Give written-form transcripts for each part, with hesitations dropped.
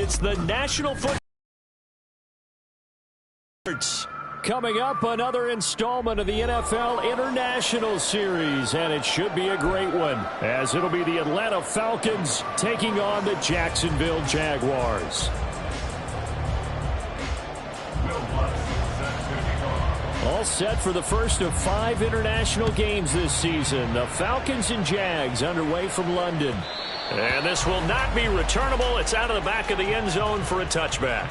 It's the National Football. Coming up, another installment of the NFL International Series, and it should be a great one, as it'll be the Atlanta Falcons taking on the Jacksonville Jaguars. All set for the first of 5 international games this season. The Falcons and Jags underway from London. And this will not be returnable. It's out of the back of the end zone for a touchback.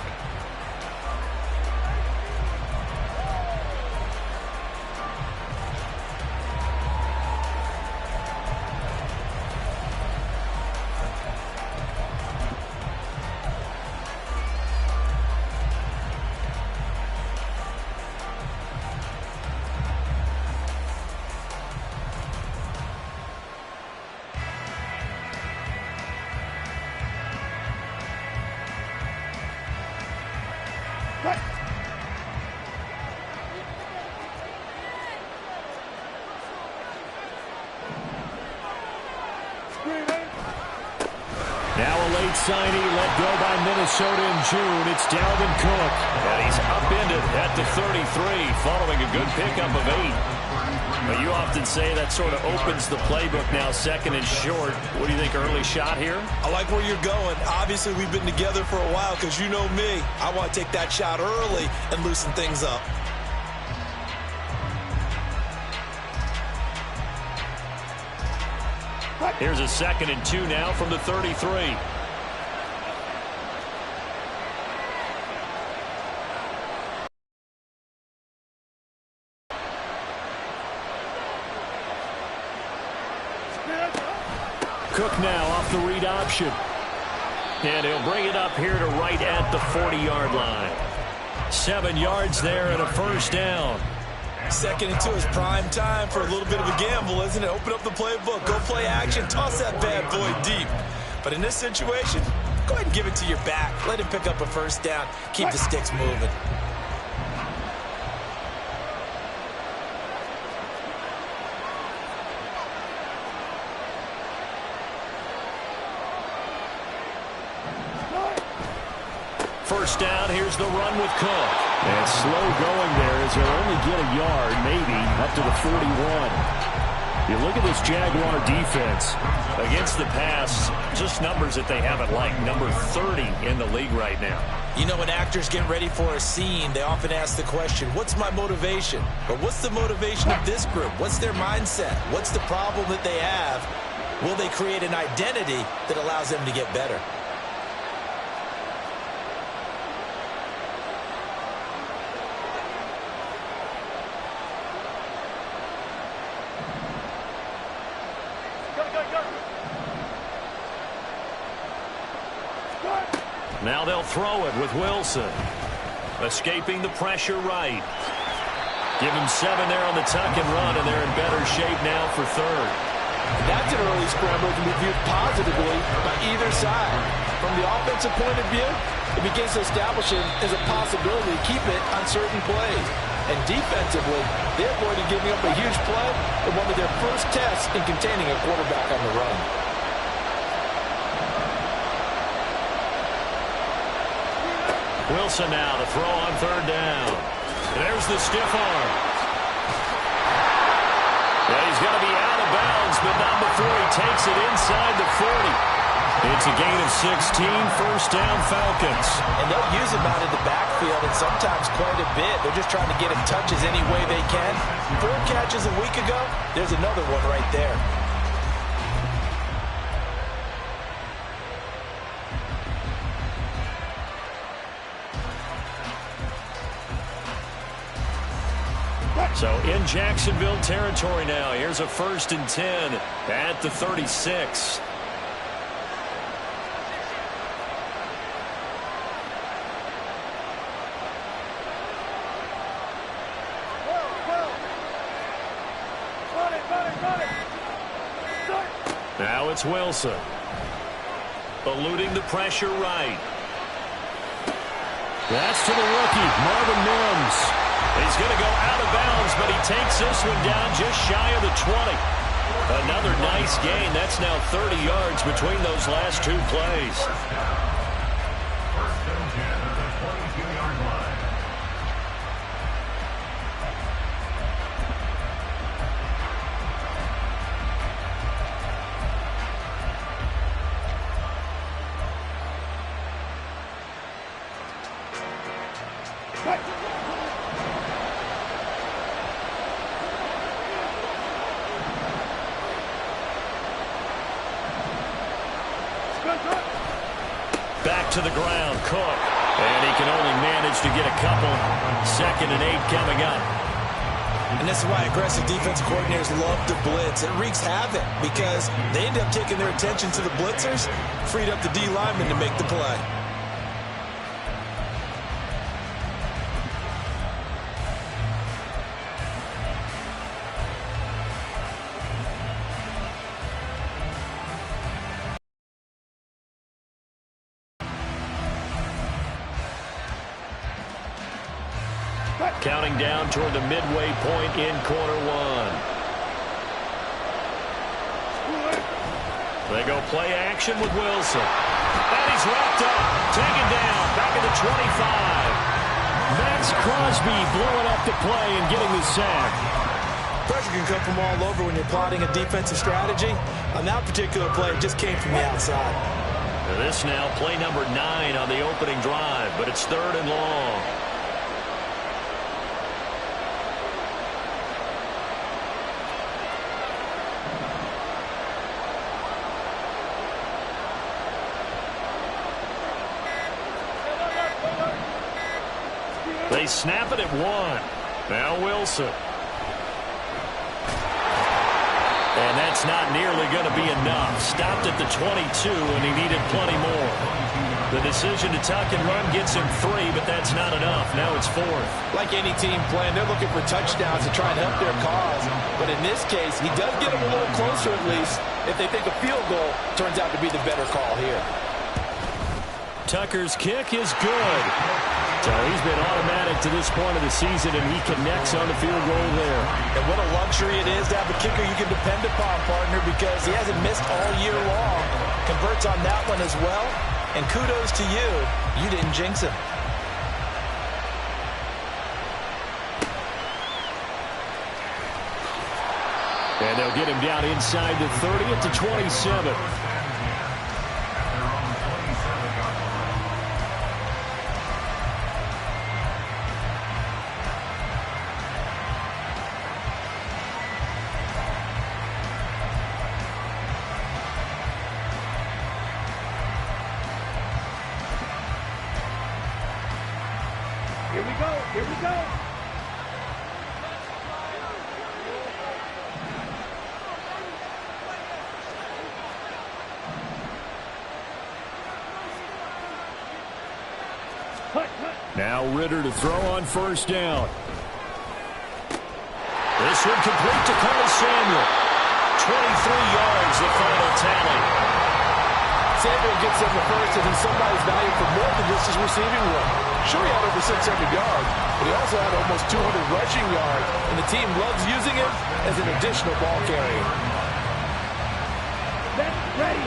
Now a late signing let go by Minnesota in June. It's Dalvin Cook. And he's upended at the 33 following a good pickup of 8. But you often say that sort of opens the playbook now, second and short. What do you think, early shot here? I like where you're going. Obviously, we've been together for a while because you know me. I want to take that shot early and loosen things up. Here's a 2nd and 2 now from the 33. Cook now off the read option. And he'll bring it up here to right at the 40-yard line. 7 yards there and a first down. 2nd and 2 is prime time for a little bit of a gamble, isn't it? Open up the playbook, go play action, toss that bad boy deep. But in this situation, go ahead and give it to your back. Let him pick up a first down. Keep the sticks moving. First down, here's the run with Cook. And slow going there as he'll only get a yard, maybe, up to the 41. You look at this Jaguar defense. Against the pass, just numbers that they haven't liked. Number 30 in the league right now. You know, when actors get ready for a scene, they often ask the question, what's my motivation? Or what's the motivation of this group? What's their mindset? What's the problem that they have? Will they create an identity that allows them to get better? Now they'll throw it with Wilson. Escaping the pressure right. Give him 7 there on the tuck and run, and they're in better shape now for 3rd. That's an early scramble to be viewed positively by either side. From the offensive point of view, it begins to establish it as a possibility to keep it on certain plays. And defensively, they avoided giving up a huge play in one of their first tests in containing a quarterback on the run. Wilson now to throw on 3rd down. There's the stiff arm. Yeah, he's going to be out of bounds, but not before he takes it inside the 40. It's a gain of 16, first down Falcons. And they'll use him out in the backfield, and sometimes quite a bit. They're just trying to get him touches any way they can. 4 catches a week ago, there's another one right there. So in Jacksonville territory now. Here's a 1st and 10 at the 36. Now it's Wilson. Eluding the pressure right. That's to the rookie, Marvin Mims. He's going to go out of bounds, but he takes this one down just shy of the 20. Another nice gain. That's now 30 yards between those last 2 plays. Back to the ground, Cook. And he can only manage to get a couple. 2nd and 8 coming up. And this is why aggressive defensive coordinators love to blitz. It wreaks havoc because they end up taking their attention to the blitzers, freed up the D lineman to make the play. Counting down toward the midway point in quarter 1. They go play action with Wilson. And he's wrapped up. Taken down. Back at the 25. Max Crosby blowing up the play and getting the sack. Pressure can come from all over when you're plotting a defensive strategy. On that particular play, it just came from the outside. This now play number 9 on the opening drive, but it's 3rd and long. They snap it at 1. Now Wilson. And that's not nearly going to be enough. Stopped at the 22, and he needed plenty more. The decision to tuck and run gets him 3, but that's not enough. Now it's 4th. Like any team playing, they're looking for touchdowns to try and help their cause. But in this case, he does get them a little closer at least if they think a field goal turns out to be the better call here. Tucker's kick is good. So he's been automatic to this point of the season, and he connects on the field goal there. And what a luxury it is to have a kicker you can depend upon, partner, because he hasn't missed all year long. Converts on that one as well. And kudos to you. You didn't jinx him. And they'll get him down inside the 30 at the 27. Here we go. Now Ritter to throw on 1st down. This one complete to Curtis Samuel. 23 yards, the final tally. Samuel gets him the first, and he's somebody's value for more than just his receiving work. Sure, he had over 600 yards, but he also had almost 200 rushing yards, and the team loves using him as an additional ball carrier. That's ready.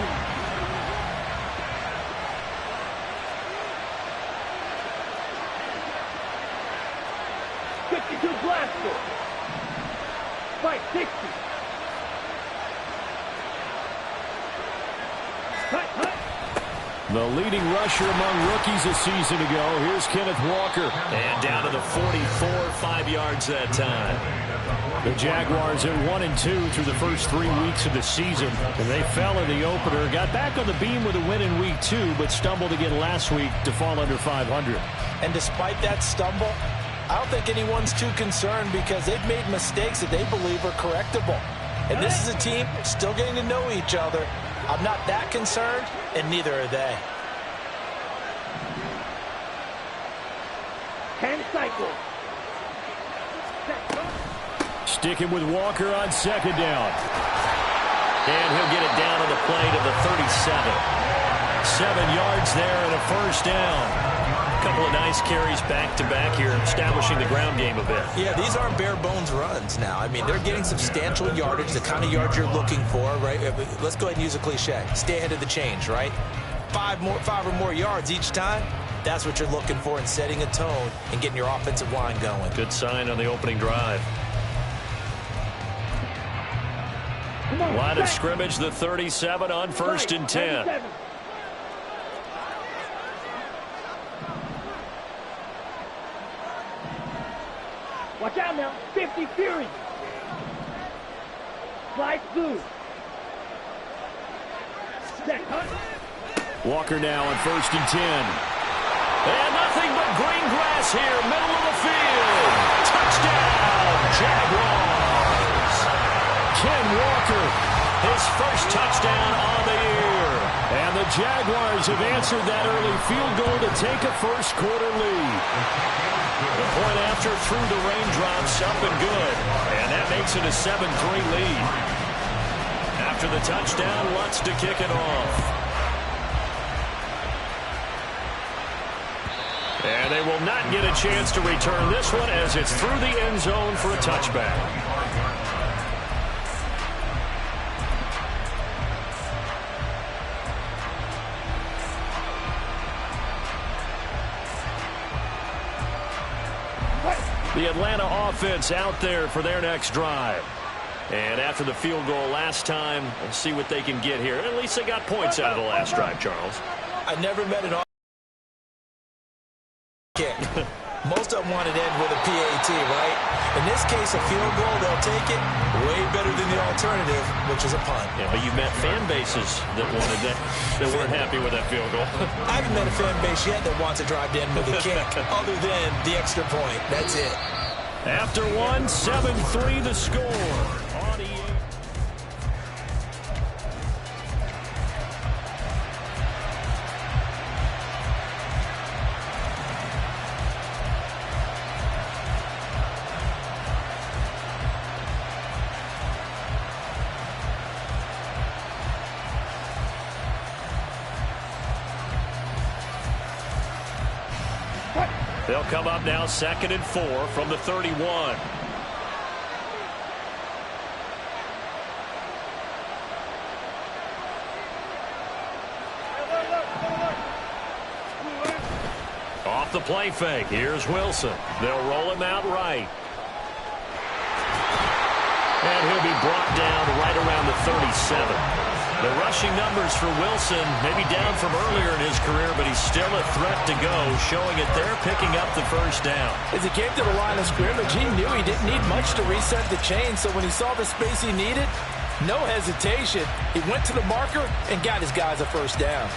Blaster. 560. The leading rusher among rookies a season ago. Here's Kenneth Walker. And down to the 44, 5 yards that time. The Jaguars are 1-2 through the first 3 weeks of the season. And they fell in the opener. Got back on the beam with a win in week 2, but stumbled again last week to fall under 500. And despite that stumble, I don't think anyone's too concerned because they've made mistakes that they believe are correctable. And this is a team still getting to know each other. I'm not that concerned, and neither are they. 10 cycles. Sticking with Walker on 2nd down. And he'll get it down to the play to the 37. 7 yards there and a 1st down. A couple of nice carries back-to-back here, establishing the ground game a bit. Yeah, these aren't bare-bones runs now. I mean, they're getting substantial yardage, the kind of yards you're looking for, right? Let's go ahead and use a cliche. Stay ahead of the change, right? 5 or more yards each time. That's what you're looking for in setting a tone and getting your offensive line going. Good sign on the opening drive. Line of scrimmage, the 37 on 1st and 10. Watch out now. 50 Fury. Slide through. Set, cut. Walker now on 1st and 10. And nothing but green grass here, middle of the field. Touchdown, Jaguars. Ken Walker, his first touchdown on the year. And the Jaguars have answered that early field goal to take a first-quarter lead. The point after through the raindrops, up and good. And that makes it a 7-3 lead. After the touchdown, Lutz to kick it off. And they will not get a chance to return this one as it's through the end zone for a touchback. The Atlanta offense out there for their next drive. And after the field goal last time, we'll see what they can get here. At least they got points out of the last drive, Charles. I never met an kick. Most of them want it end with a PAT, right? In this case, a field goal, they'll take it way better than the alternative, which is a punt. Yeah, but you met fan bases that wanted that, that weren't happy with that field goal. I haven't met a fan base yet that wants to drive to end with a kick, other than the extra point. That's it. After one, 7-3 the score. They'll come up now 2nd and 4 from the 31. Off the play fake. Here's Wilson. They'll roll him out right. And he'll be brought down right around the 37. The rushing numbers for Wilson maybe down from earlier in his career, but he's still a threat to go, showing it they're picking up the first down. As he came to the line of scrimmage, he knew he didn't need much to reset the chain, so when he saw the space he needed, no hesitation. He went to the marker and got his guys a first down.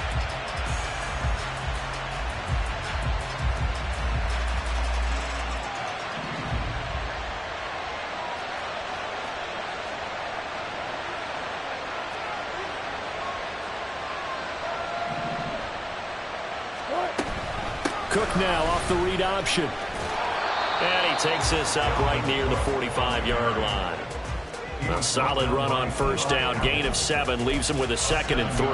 Cook now off the read option. And he takes this up right near the 45-yard line. A solid run on first down. Gain of 7 leaves him with a 2nd and 3.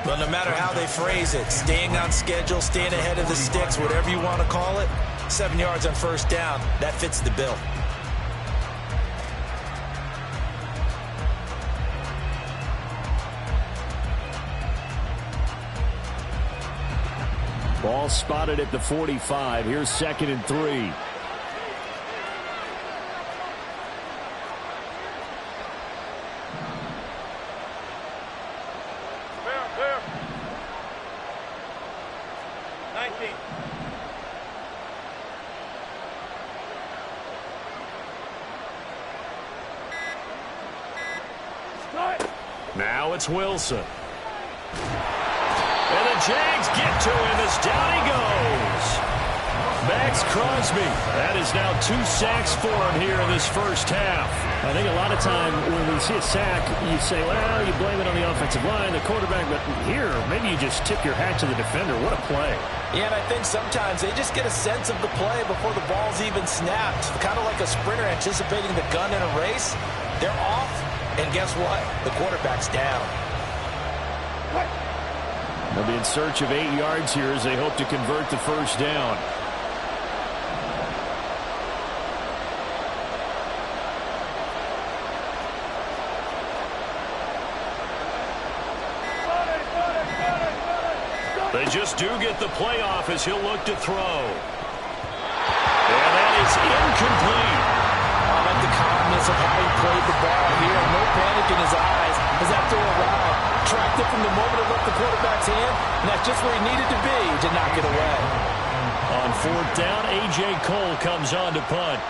Well, no matter how they phrase it, staying on schedule, staying ahead of the sticks, whatever you want to call it, 7 yards on first down, that fits the bill. Ball spotted at the 45. Here's 2nd and 3. Clear. 19. Start. Now it's Wilson. And the Jags get to him as down he goes. Max Crosby. That is now 2 sacks for him here in this first half. I think a lot of time when we see a sack, you say, well, you blame it on the offensive line, the quarterback, but here, maybe you just tip your hat to the defender. What a play. Yeah, and I think sometimes they just get a sense of the play before the ball's even snapped. Kind of like a sprinter anticipating the gun in a race. They're off, and guess what? The quarterback's down. They'll be in search of 8 yards here as they hope to convert the first down. They just do get the playoff as he'll look to throw. And that is incomplete. I like the calmness of how he played the ball here. No panic in his eyes as that throw arrived. Tracked it from the moment it left the quarterback's hand, and that's just where he needed to be to knock it away. On 4th down, A.J. Cole comes on to punt.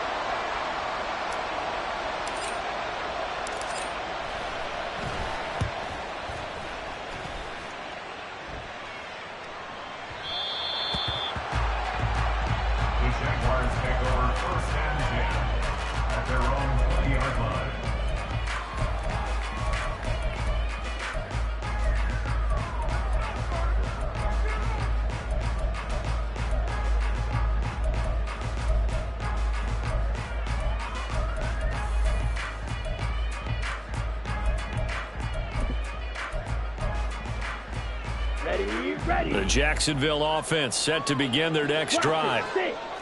The Jacksonville offense set to begin their next drive.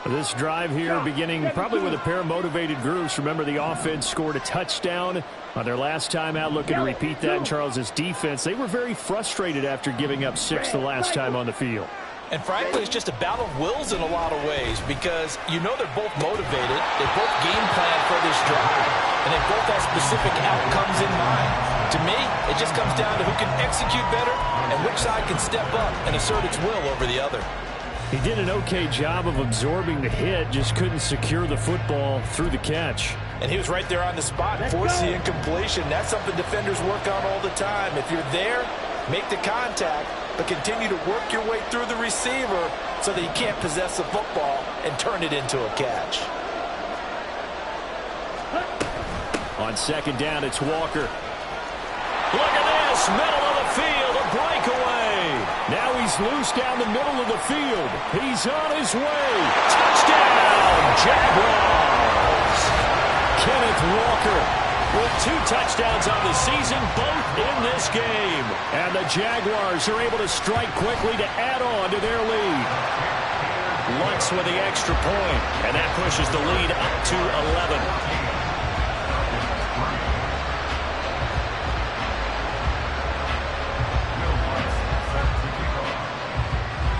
This drive here beginning probably with a pair of motivated groups. Remember, the offense scored a touchdown on their last time out. Looking to repeat that in Charles's defense. They were very frustrated after giving up 6 the last time on the field. And frankly, it's just a battle of wills in a lot of ways because you know they're both motivated. They both game plan for this drive, and they both have specific outcomes in mind. To me, it just comes down to who can execute better and which side can step up and assert its will over the other. He did an okay job of absorbing the hit, just couldn't secure the football through the catch. And he was right there on the spot, forcing the incompletion. That's something defenders work on all the time. If you're there, make the contact, but continue to work your way through the receiver so that you can't possess the football and turn it into a catch. On second down, it's Walker. Look at this, middle of the field, a breakaway. Now he's loose down the middle of the field. He's on his way. Touchdown, Jaguars. Kenneth Walker with 2 touchdowns on the season, both in this game. And the Jaguars are able to strike quickly to add on to their lead. Lutz with the extra point, and that pushes the lead up to 11.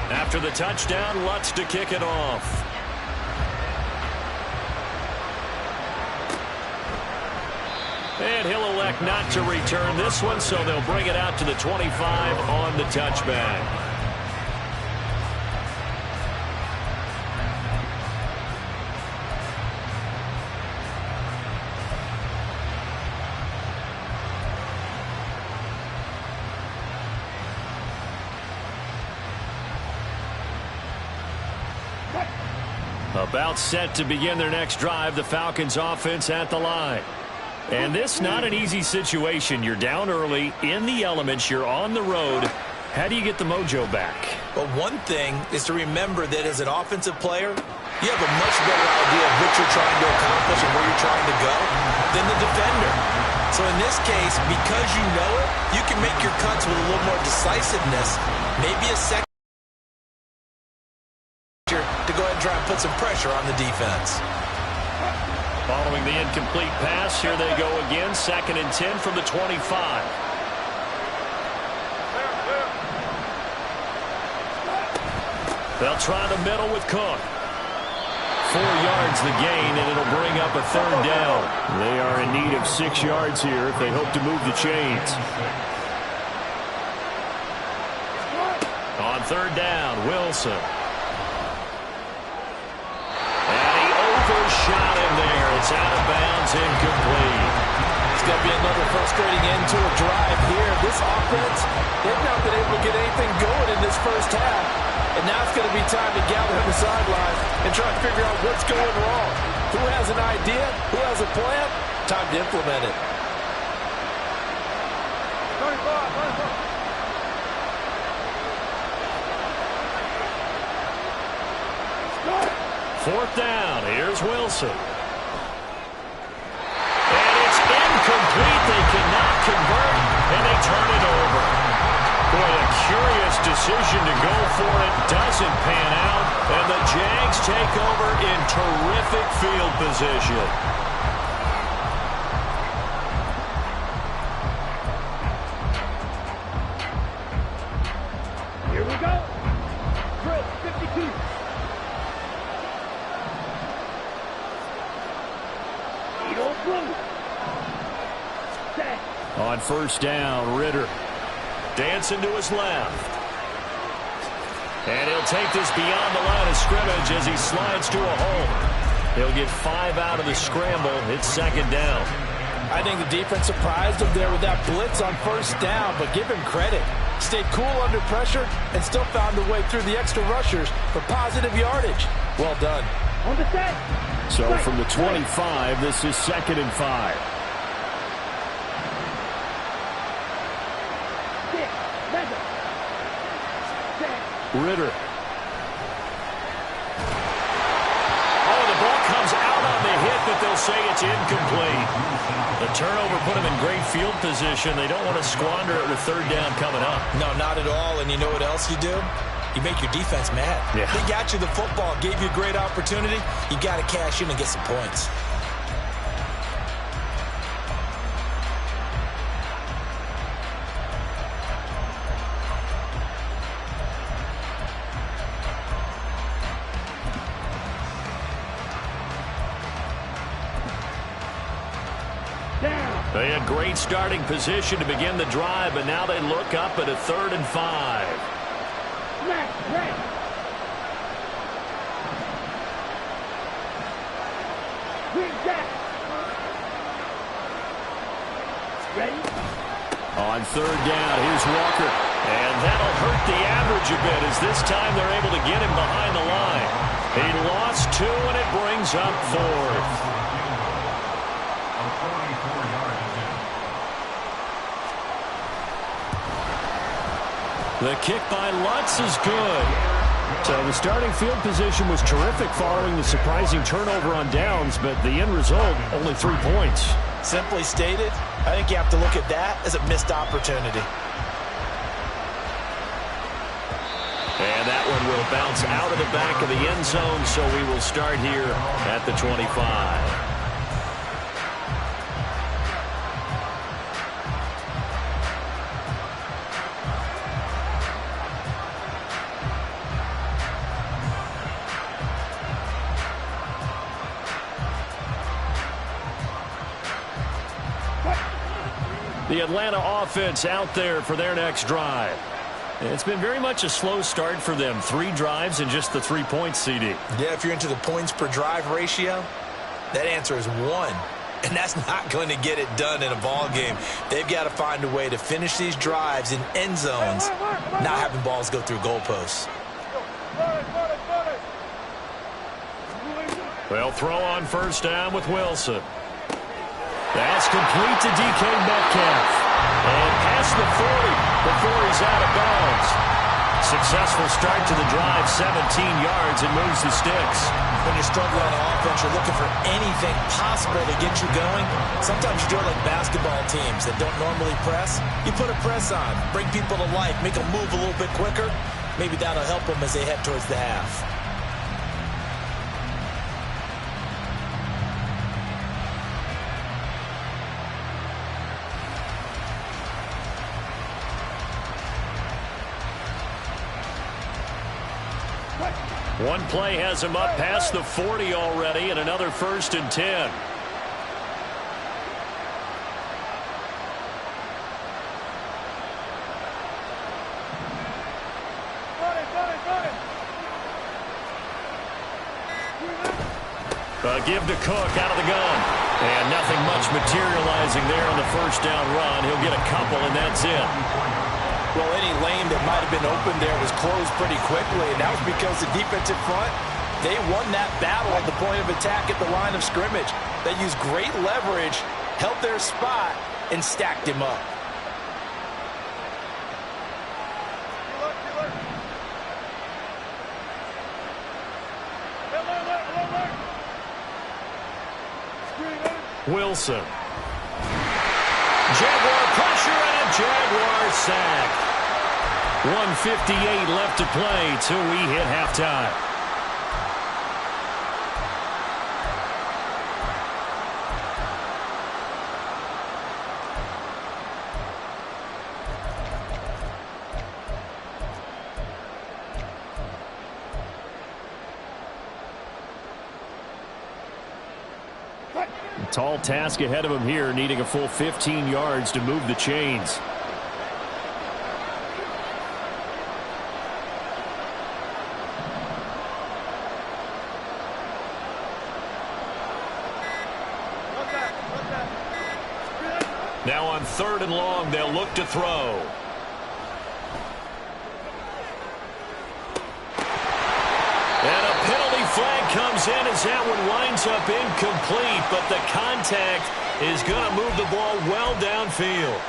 After the touchdown, Lutz to kick it off. And he'll elect not to return this one, so they'll bring it out to the 25 on the touchback. About set to begin their next drive, the Falcons offense at the line. And this not an easy situation. You're down early, in the elements, you're on the road. How do you get the mojo back? Well, one thing is to remember that as an offensive player, you have a much better idea of what you're trying to accomplish and where you're trying to go than the defender. So in this case, because you know it, you can make your cuts with a little more decisiveness, maybe a second to go ahead and try and put some pressure on the defense. Following the incomplete pass, here they go again. 2nd and 10 from the 25. They'll try the middle with Cook. 4 yards the gain, and it'll bring up a 3rd down. They are in need of 6 yards here if they hope to move the chains. On 3rd down, Wilson. Overshot him there. It's out of bounds, incomplete. It's going to be another frustrating end to a drive here. This offense, they've not been able to get anything going in this first half. And now it's going to be time to gather on the sidelines and try to figure out what's going wrong. Who has an idea? Who has a plan? Time to implement it. 4th down. Here's Wilson. And it's incomplete. They cannot convert, and they turn it over. Boy, a curious decision to go for it. Doesn't pan out, and the Jags take over in terrific field position. Here we go. Drill 52. On 1st down, Ritter dancing to his left. And he'll take this beyond the line of scrimmage as he slides to a hole. He'll get 5 out of the scramble. It's 2nd down. I think the defense surprised him there with that blitz on 1st down, but give him credit. Stayed cool under pressure and still found a way through the extra rushers for positive yardage. Well done. On the set. So from the 25, this is 2nd and 5. Ritter. Oh, the ball comes out on the hit, but they'll will say it's incomplete. The turnover put them in great field position. They don't want to squander it with third down coming up. No, not at all. And you know what else you do? You make your defense mad. Yeah. They got you the football, gave you a great opportunity. You got to cash in and get some points. They had great starting position to begin the drive, but now they look up at a 3rd and 5. Ready? On 3rd down, here's Walker. And that'll hurt the average a bit as this time they're able to get him behind the line. He lost 2, and it brings up 4th. The kick by Lutz is good. So the starting field position was terrific following the surprising turnover on downs, but the end result, only 3 points. Simply stated, I think you have to look at that as a missed opportunity. And that one will bounce out of the back of the end zone, so we will start here at the 25. The Atlanta offense out there for their next drive. It's been very much a slow start for them. 3 drives and just the 3 points, CD. Yeah, if you're into the points per drive ratio, that answer is 1. And that's not going to get it done in a ball game. They've got to find a way to finish these drives in end zones, not having balls go through goalposts. They'll throw on 1st down with Wilson. That's complete to DK Metcalf. And past the 40 before he's out of bounds. Successful start to the drive, 17 yards, and moves the sticks. When you're struggling on offense, you're looking for anything possible to get you going. Sometimes you do it like basketball teams that don't normally press. You put a press on, bring people to life, make them move a little bit quicker. Maybe that'll help them as they head towards the half. One play has him up past the 40 already, and another 1st and 10. Give to Cook out of the gun. And nothing much materializing there on the 1st down run. He'll get a couple, and that's it. Well, any lane that might have been open there was closed pretty quickly, and that was because the defensive front, they won that battle at the point of attack at the line of scrimmage. They used great leverage, held their spot, and stacked him up. Wilson. Jaguar pressure and a Jaguar sack. 1:58 left to play till we hit halftime. Tall task ahead of him here, needing a full 15 yards to move the chains. Now on 3rd and long, they'll look to throw. And a penalty flag comes in as that one winds up incomplete, but the contact is going to move the ball well downfield.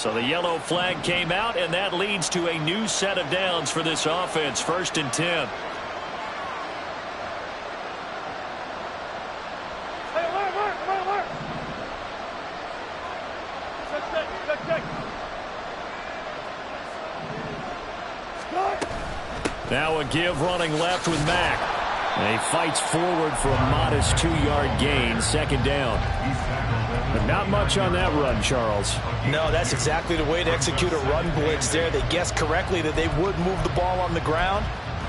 So the yellow flag came out, and that leads to a new set of downs for this offense. 1st and 10. Now a give running left with Mack. And he fights forward for a modest 2-yard gain. 2nd down. But not much on that run, Charles. No, that's exactly the way to execute a run blitz there. They guessed correctly that they would move the ball on the ground,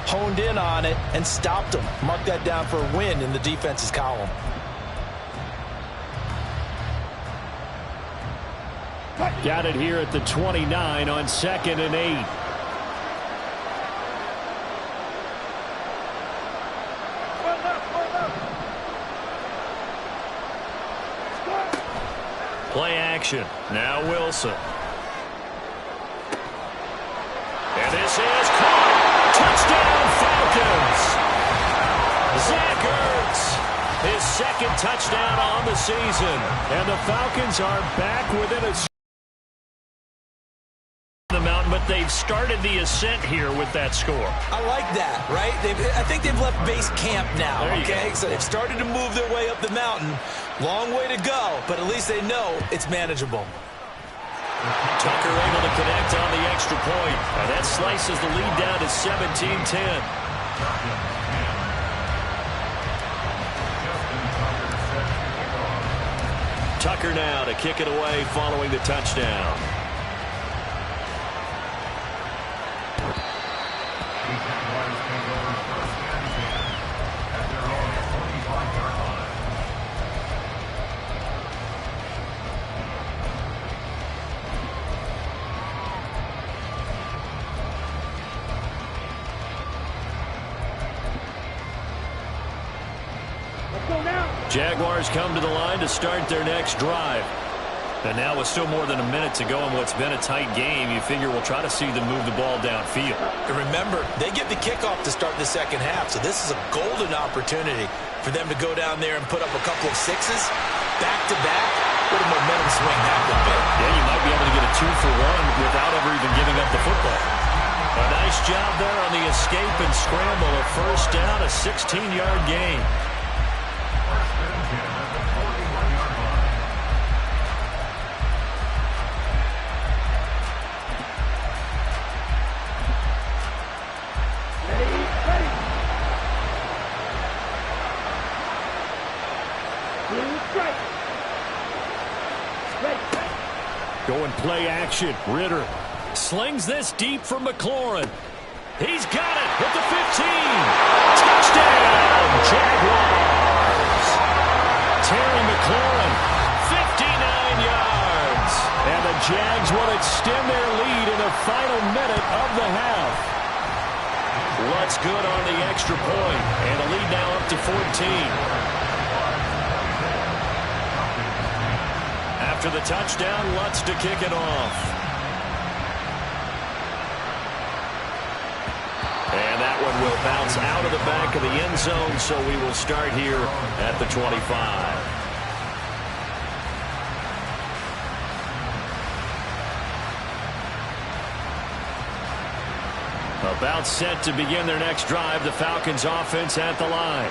honed in on it, and stopped them. Mark that down for a win in the defense's column. Got it here at the 29 on 2nd and 8. Play action. Now Wilson. And this is caught. Touchdown, Falcons. Zach Ertz, his 2nd touchdown on the season. And the Falcons are back within a the mountain, but they've started the ascent here with that score. I like that, right? I think they've left base camp now, okay? So they've started to move their way up the mountain. Long way to go, but at least they know it's manageable. Tucker able to connect on the extra point. And that slices the lead down to 17-10. Tucker now to kick it away following the touchdown. Jaguars come to the line to start their next drive. And now with still more than a minute to go in what's been a tight game, you figure we'll try to see them move the ball downfield. And remember, they get the kickoff to start the 2nd half, so this is a golden opportunity for them to go down there and put up a couple of 6s, back-to-back. What a momentum swing that would be. Yeah, you might be able to get a 2-for-1 without ever even giving up the football. A nice job there on the escape and scramble. A 1st down, a 16-yard gain. Going play action. Ritter slings this deep for McLaurin. He's got it at the 15. Touchdown, Jaguars. Terry McLaurin, 59 yards. And the Jags will extend their lead in the final minute of the half. Lutz good on the extra point. And the lead now up to 14. After the touchdown, Lutz to kick it off. And that one will bounce out of the back of the end zone, so we will start here at the 25. About set to begin their next drive, the Falcons offense at the line.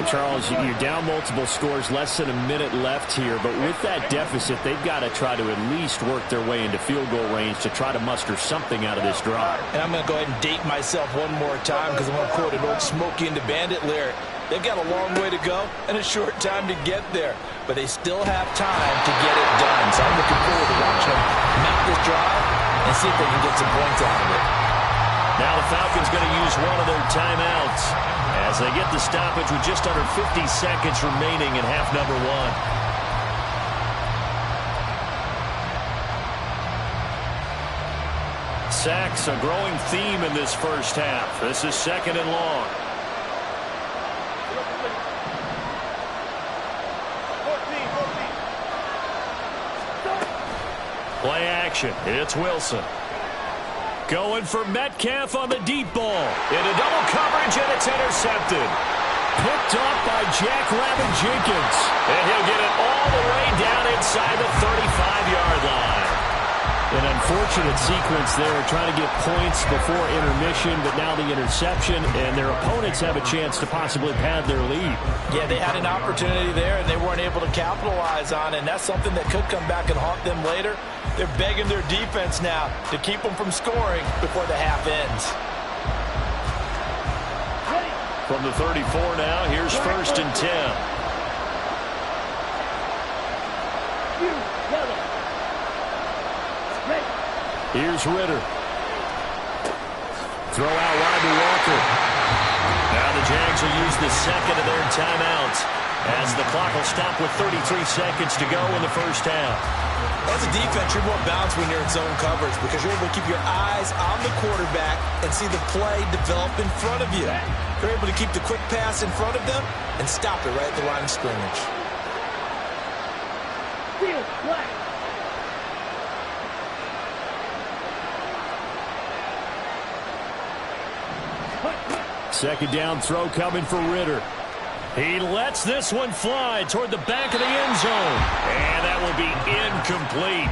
Charles, you're down multiple scores, less than a minute left here, but with that deficit, they've got to try to at least work their way into field goal range to try to muster something out of this drive. And I'm going to go ahead and date myself one more time because I'm going to quote an old Smokey and the Bandit lyric. They've got a long way to go and a short time to get there, but they still have time to get it done. So I'm looking forward to watching them mount this drive and see if they can get some points out of it. Now the Falcons going to use one of their timeouts as they get the stoppage with just under 50 seconds remaining in half number 1. Sacks, a growing theme in this first half. This is 2nd and long. Play action. It's Wilson. Going for Metcalf on the deep ball. Into double coverage, and it's intercepted. Picked up by Jack Rabbit Jenkins. And he'll get it all the way down inside the 35-yard line. An unfortunate sequence there, trying to get points before intermission, but now the interception, and their opponents have a chance to possibly pad their lead. Yeah, they had an opportunity there, and they weren't able to capitalize on it, and that's something that could come back and haunt them later. They're begging their defense now to keep them from scoring before the half ends. From the 34 now, here's 1st and 10. Here's Ritter. Throw out wide to Walker. Now the Jags will use the second of their timeouts as the clock will stop with 33 seconds to go in the first half. As a defense, you're more balanced when you're in zone coverage because you're able to keep your eyes on the quarterback and see the play develop in front of you. You're able to keep the quick pass in front of them and stop it right at the line of scrimmage. Field flag. Second down throw coming for Ritter. He lets this one fly toward the back of the end zone. And that will be incomplete.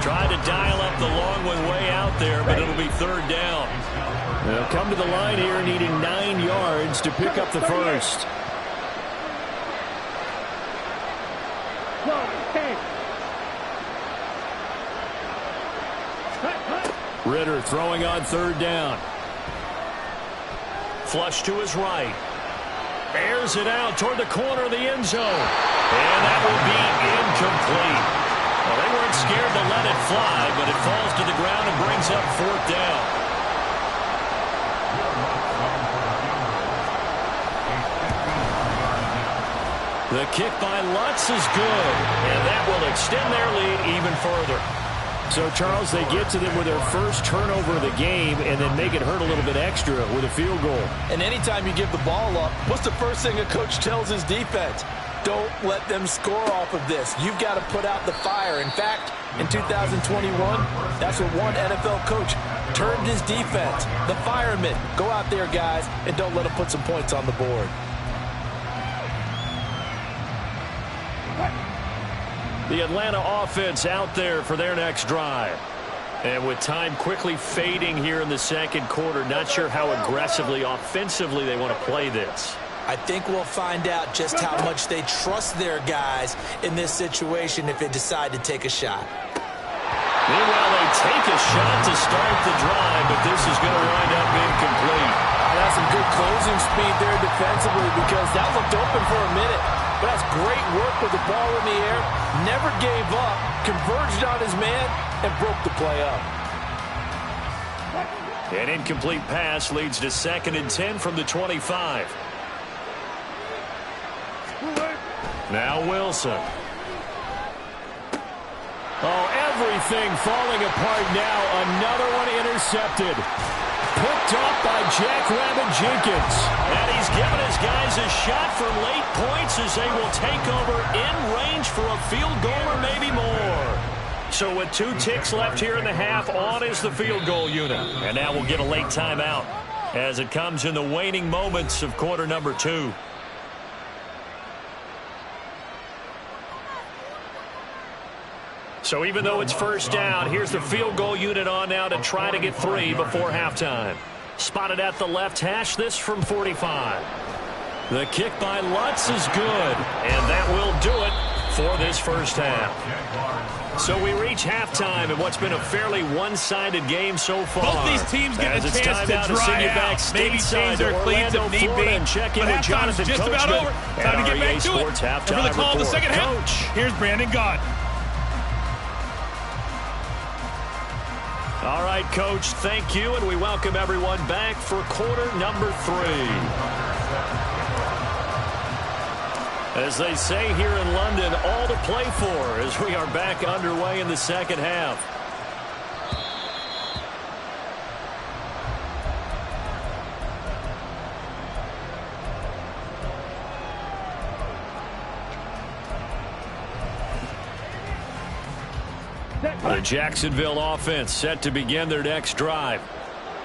Tried to dial up the long one way out there, but it'll be 3rd down. They'll come to the line here needing 9 yards to pick up the first. Ritter throwing on 3rd down. Flush to his right. Airs it out toward the corner of the end zone. And that will be incomplete. Well, they weren't scared to let it fly, but it falls to the ground and brings up 4th down. The kick by Lutz is good, and that will extend their lead even further. So, Charles, they get to them with their first turnover of the game and then make it hurt a little bit extra with a field goal. And anytime you give the ball up, what's the first thing a coach tells his defense? Don't let them score off of this. You've got to put out the fire. In fact, in 2021, that's what one NFL coach termed his defense. The firemen. Go out there, guys, and don't let them put some points on the board. The Atlanta offense out there for their next drive. And with time quickly fading here in the second quarter, not sure how aggressively, offensively they want to play this. I think we'll find out just how much they trust their guys in this situation if they decide to take a shot. Meanwhile, they take a shot to start the drive, but this is going to wind up incomplete. That's some good closing speed there defensively because that looked open for a minute. But that's great work with the ball in the air. Never gave up, converged on his man, and broke the play up. An incomplete pass leads to 2nd and 10 from the 25. Now Wilson. Oh, everything falling apart now. Another one intercepted. Picked off by Jackrabbit Jenkins. And he's given his guys a shot for late points as they will take over in range for a field goal or maybe more. So with 2 ticks left here in the half, on is the field goal unit. And now we'll get a late timeout as it comes in the waning moments of quarter number 2. So even though it's first down, here's the field goal unit on now to try to get 3 before halftime. Spotted at the left hash, this from 45. The kick by Lutz is good, and that will do it for this first half. So we reach halftime in what's been a fairly one-sided game so far. Both these teams get a chance to dry out, maybe change their cleats if need be. And check in but with Jonathan just about over. Time to get back to it. And for the call of the second half, here's Brandon Gott. All right, Coach, thank you, and we welcome everyone back for quarter number 3. As they say here in London, all to play for as we are back underway in the second half. The Jacksonville offense set to begin their next drive.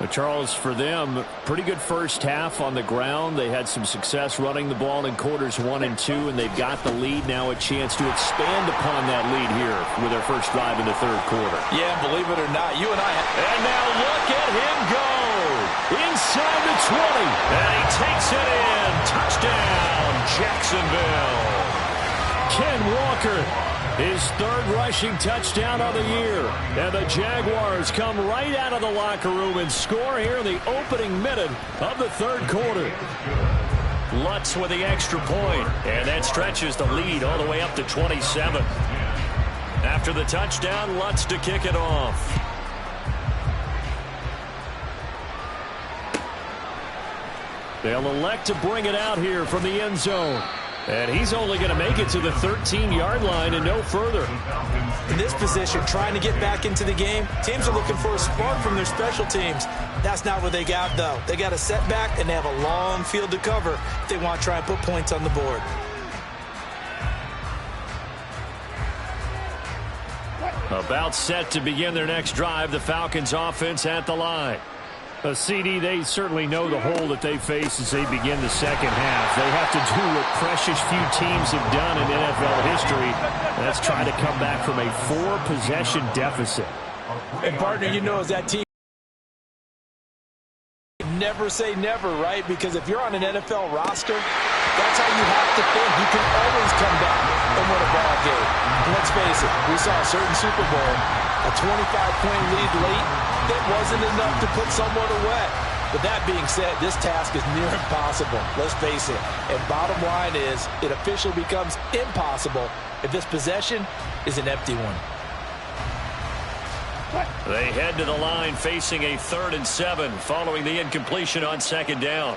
Charles, for them, pretty good first half on the ground. They had some success running the ball in quarters 1 and 2, and they've got the lead. Now a chance to expand upon that lead here with their first drive in the third quarter. Yeah, believe it or not, you and I... And now look at him go! Inside the 20, and he takes it in. Touchdown, Jacksonville. Ken Walker, his third rushing touchdown of the year. And the Jaguars come right out of the locker room and score here in the opening minute of the third quarter. Lutz with the extra point, and that stretches the lead all the way up to 27. After the touchdown, Lutz to kick it off. They'll elect to bring it out here from the end zone. And he's only going to make it to the 13-yard line and no further. In this position, trying to get back into the game, teams are looking for a spark from their special teams. That's not what they got, though. They got a setback, and they have a long field to cover if they want to try and put points on the board. About set to begin their next drive, the Falcons offense at the line. CD, they certainly know the hole that they face as they begin the second half. They have to do what precious few teams have done in NFL history. That's try to come back from a 4-possession deficit. And, partner, you know, as that team, never say never, right? Because if you're on an NFL roster, that's how you have to think. You can always come back and win a ball game. And let's face it, we saw a certain Super Bowl, a 25-point lead late, that wasn't enough to put someone away. But that being said, this task is near impossible. Let's face it. And bottom line is, it officially becomes impossible if this possession is an empty one. They head to the line facing a 3rd and 7 following the incompletion on second down.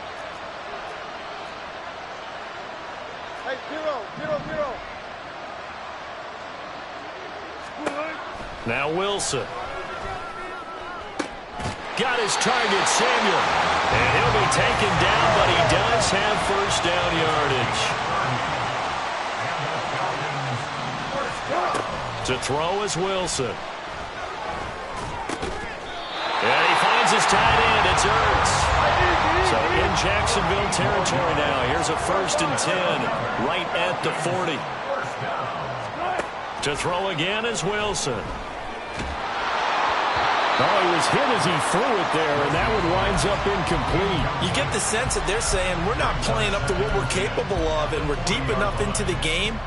Hey, 0-0-0. Now Wilson. Got his target, Samuel. And he'll be taken down, but he does have first down yardage. To throw is Wilson. And he finds his tight end. It's Ertz. So in Jacksonville territory now. Here's a 1st and 10 right at the 40. To throw again is Wilson. Oh, he was hit as he threw it there, and that one winds up incomplete. You get the sense that they're saying we're not playing up to what we're capable of, and we're deep enough into the game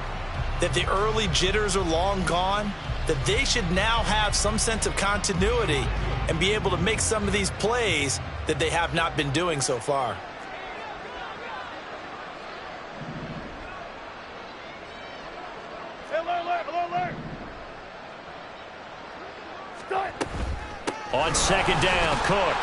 that the early jitters are long gone, that they should now have some sense of continuity and be able to make some of these plays that they have not been doing so far. Alert. Start. On second down, Cook.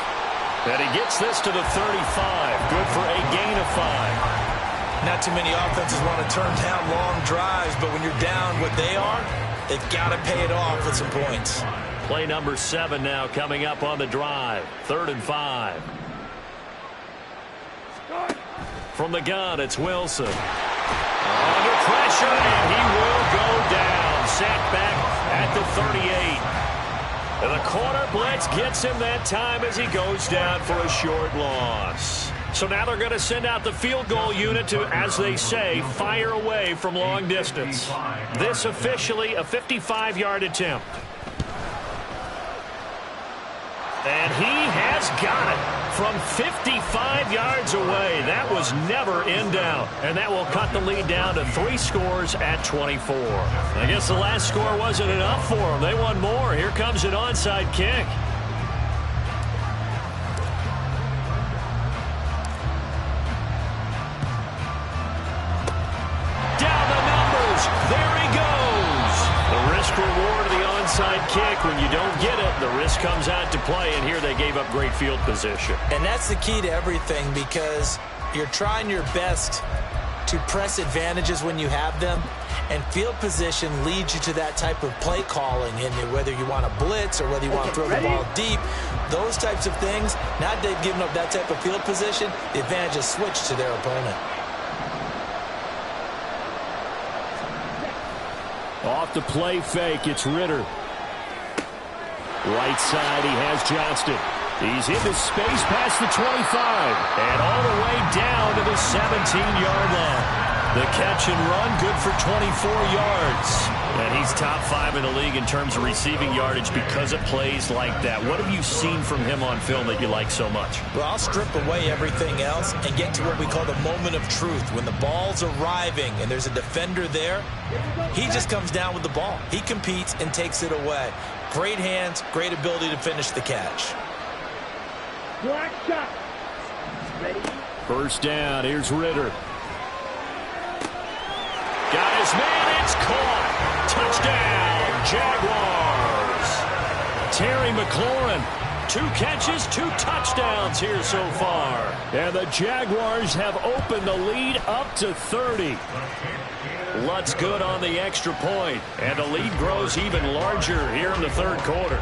And he gets this to the 35. Good for a gain of 5. Not too many offenses want to turn down long drives, but when you're down what they are, they've got to pay it off with some points. Play number 7 now coming up on the drive. 3rd and 5. From the gun, it's Wilson. Under pressure, and he will go down. Sacked back at the 38. And the corner blitz gets him that time as he goes down for a short loss. So now they're going to send out the field goal unit to, as they say, fire away from long distance. This officially a 55-yard attempt. And he has got it from 55 yards away. That was never in doubt. And that will cut the lead down to 3 scores at 24. I guess the last score wasn't enough for them. They want more. Here comes an onside kick. Down the numbers. There he goes. The risk reward of the onside kick. When you don't get it, the risk comes out to play, and here they gave up great field position. And that's the key to everything, because you're trying your best to press advantages when you have them, and field position leads you to that type of play calling, and whether you want to blitz or whether you want to throw the ball deep, those types of things, now that they've given up that type of field position, the advantage is switched to their opponent. Off the play fake, it's Ritter. Right side, he has Johnston. He's into space past the 25 and all the way down to the 17-yard line. The catch and run, good for 24 yards. And he's top 5 in the league in terms of receiving yardage because of plays like that. What have you seen from him on film that you like so much? Well, I'll strip away everything else and get to what we call the moment of truth. When the ball's arriving and there's a defender there, he just comes down with the ball. He competes and takes it away. Great hands, great ability to finish the catch. Black shot. Ready? First down, here's Ritter. Got his man, it's caught. Touchdown, Jaguars. Terry McLaurin, 2 catches, 2 touchdowns here so far. And the Jaguars have opened the lead up to 30. Lutz good on the extra point, and the lead grows even larger here in the third quarter.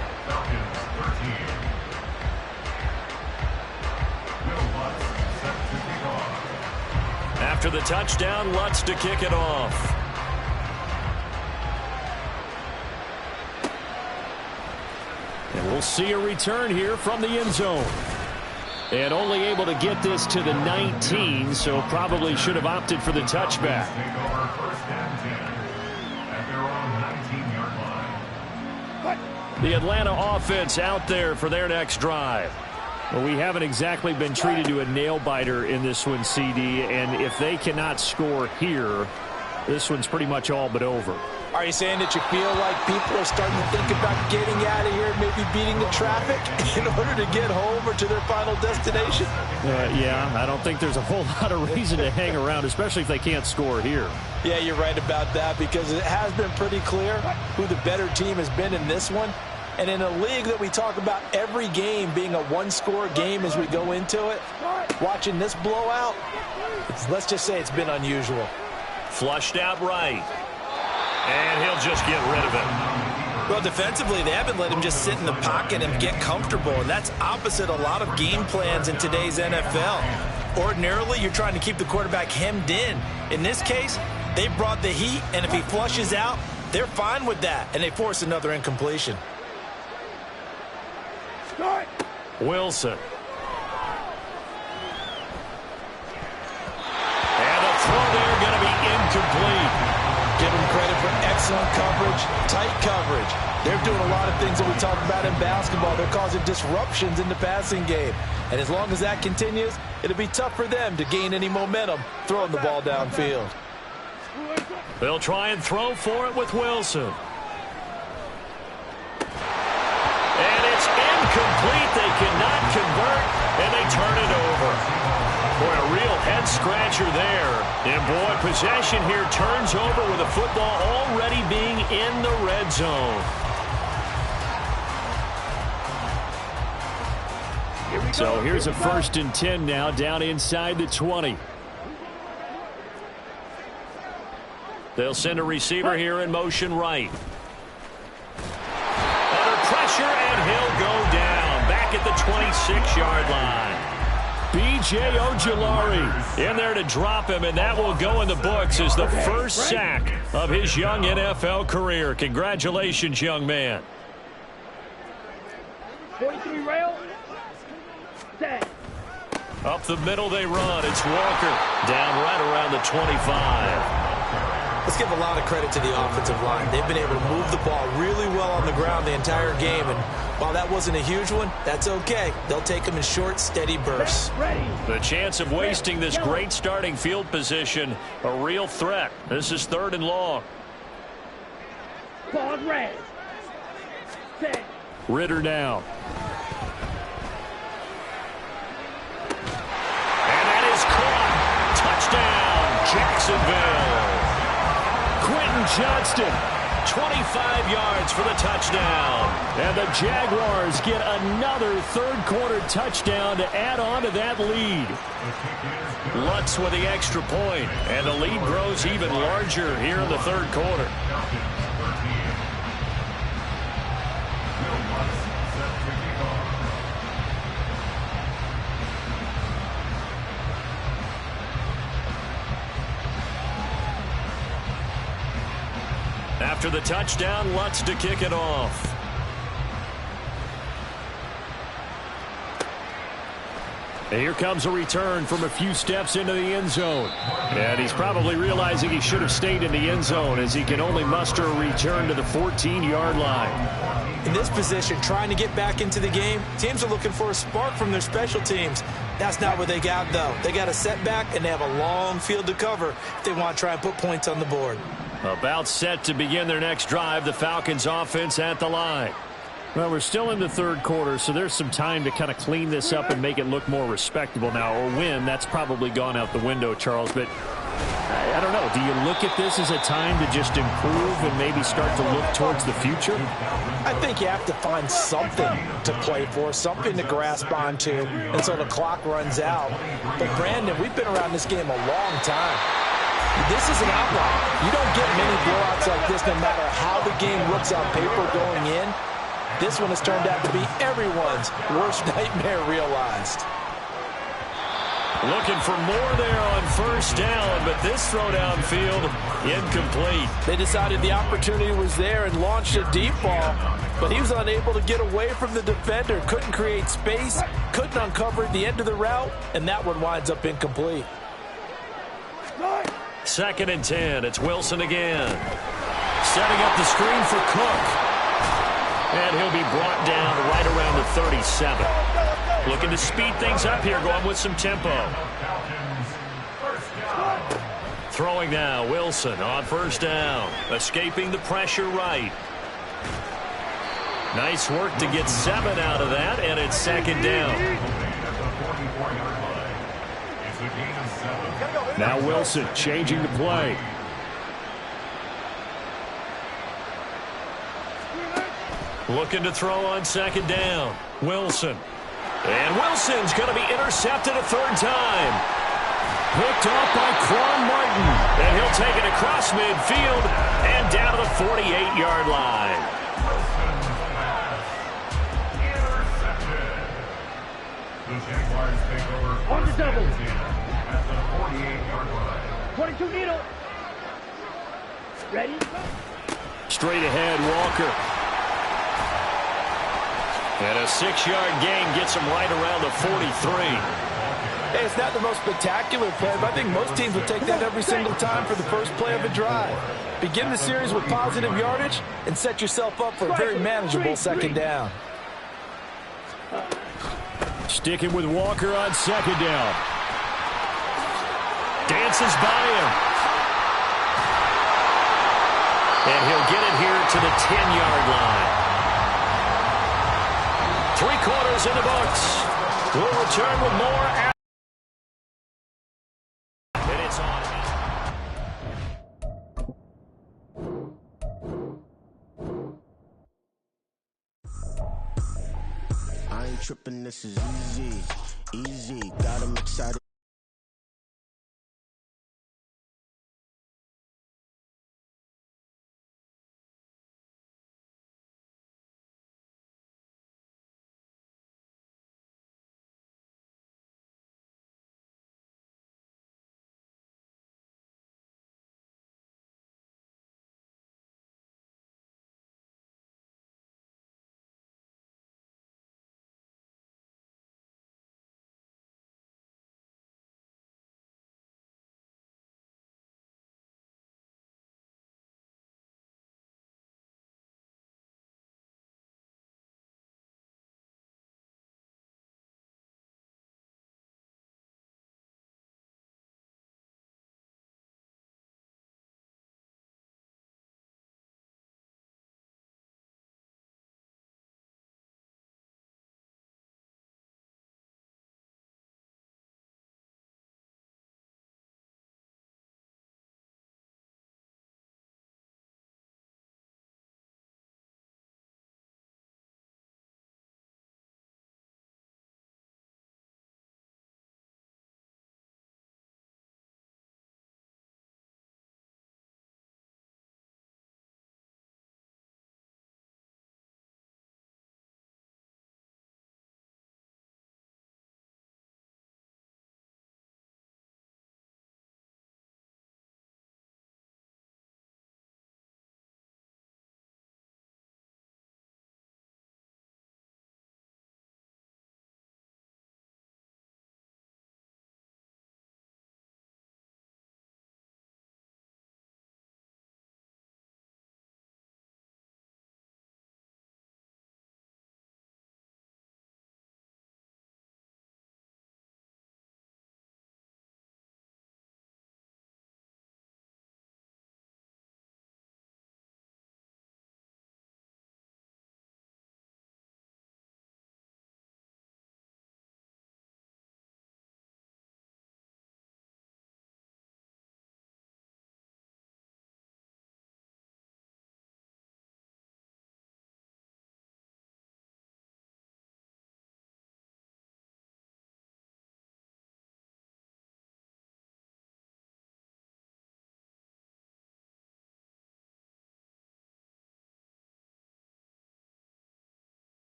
After the touchdown, Lutz to kick it off. And we'll see a return here from the end zone. And only able to get this to the 19, so probably should have opted for the touchback. The Atlanta offense out there for their next drive. Well, we haven't exactly been treated to a nail-biter in this one, CD, and if they cannot score here, this one's pretty much all but over. Are you saying that you feel like people are starting to think about getting out of here, maybe beating the traffic in order to get home or to their final destination? Yeah, I don't think there's a whole lot of reason to hang around, especially if they can't score here. Yeah, you're right about that, because it has been pretty clear who the better team has been in this one. And in a league that we talk about every game being a one-score game as we go into it, watching this blowout, let's just say it's been unusual. Flushed out right. And he'll just get rid of it. Well, defensively, they haven't let him just sit in the pocket and get comfortable, and that's opposite a lot of game plans in today's NFL. Ordinarily, you're trying to keep the quarterback hemmed in. In this case, they brought the heat, and if he flushes out, they're fine with that, and they force another incompletion. Wilson. And the throw there going to be incomplete. Give them credit for excellent coverage, tight coverage. They're doing a lot of things that we talk about in basketball. They're causing disruptions in the passing game. And as long as that continues, it'll be tough for them to gain any momentum throwing the ball downfield. They'll try and throw for it with Wilson. And it's incomplete. They cannot convert, and they turn it over. Boy, a real head-scratcher there. And, boy, possession here turns over with the football already being in the red zone. So here's a 1st and 10 now, down inside the 20. They'll send a receiver here in motion right. Under pressure, and he'll go down. Back at the 26-yard line. B.J. Ojulari in there to drop him, and that will go in the books as the first sack of his young NFL career. Congratulations, young man. 43 rail. Set. Up the middle they run. It's Walker down right around the 25. Let's give a lot of credit to the offensive line. They've been able to move the ball really well on the ground the entire game, and while that wasn't a huge one, that's okay. They'll take them in short, steady bursts. The chance of wasting this great starting field position, a real threat. This is 3rd and long. Ball red. Set. Ritter now. And that is caught. Touchdown, Jacksonville. Quentin Johnston, 25 yards for the touchdown. And the Jaguars get another 3rd quarter touchdown to add on to that lead. Lutz with the extra point, and the lead grows even larger here in the 3rd quarter. After the touchdown, Lutz to kick it off. And here comes a return from a few steps into the end zone. And he's probably realizing he should have stayed in the end zone as he can only muster a return to the 14-yard line. In this position, trying to get back into the game, teams are looking for a spark from their special teams. That's not what they got, though. They got a setback, and they have a long field to cover if they want to try and put points on the board. About set to begin their next drive, the Falcons offense at the line. Well, we're still in the third quarter, so there's some time to kind of clean this up and make it look more respectable now. Or win, that's probably gone out the window, Charles. But I don't know. Do you look at this as a time to just improve and maybe start to look towards the future? I think you have to find something to play for, something to grasp onto until the clock runs out. But, Brandon, we've been around this game a long time. This is an outlier. You don't get many blowouts like this no matter how the game looks on paper going in. This one has turned out to be everyone's worst nightmare realized. Looking for more there on first down, but this throw downfield incomplete. They decided the opportunity was there and launched a deep ball, but he was unable to get away from the defender, couldn't create space, couldn't uncover the end of the route, and that one winds up incomplete. 2nd and 10. It's Wilson again. Setting up the screen for Cook. And he'll be brought down right around the 37. Looking to speed things up here, going with some tempo. Throwing now, Wilson on first down. Escaping the pressure right. Nice work to get 7 out of that, and it's 2nd down. Now Wilson changing the play. Looking to throw on 2nd down. Wilson. And Wilson's going to be intercepted a 3rd time. Picked off by Quan Martin. And he'll take it across midfield and down to the 48-yard line. On the double. 22 needle. Ready? Straight ahead, Walker. And a 6-yard gain gets him right around the 43. Hey, it's not the most spectacular play, but I think most teams will take that every single time for the first play of a drive. Begin the series with positive yardage and set yourself up for a very manageable 2nd down. Sticking with Walker on 2nd down. Dances by him. And he'll get it here to the 10-yard line. 3 quarters in the books. We'll return with more. And it's on. I ain't tripping, this is easy. Easy, got 'em excited.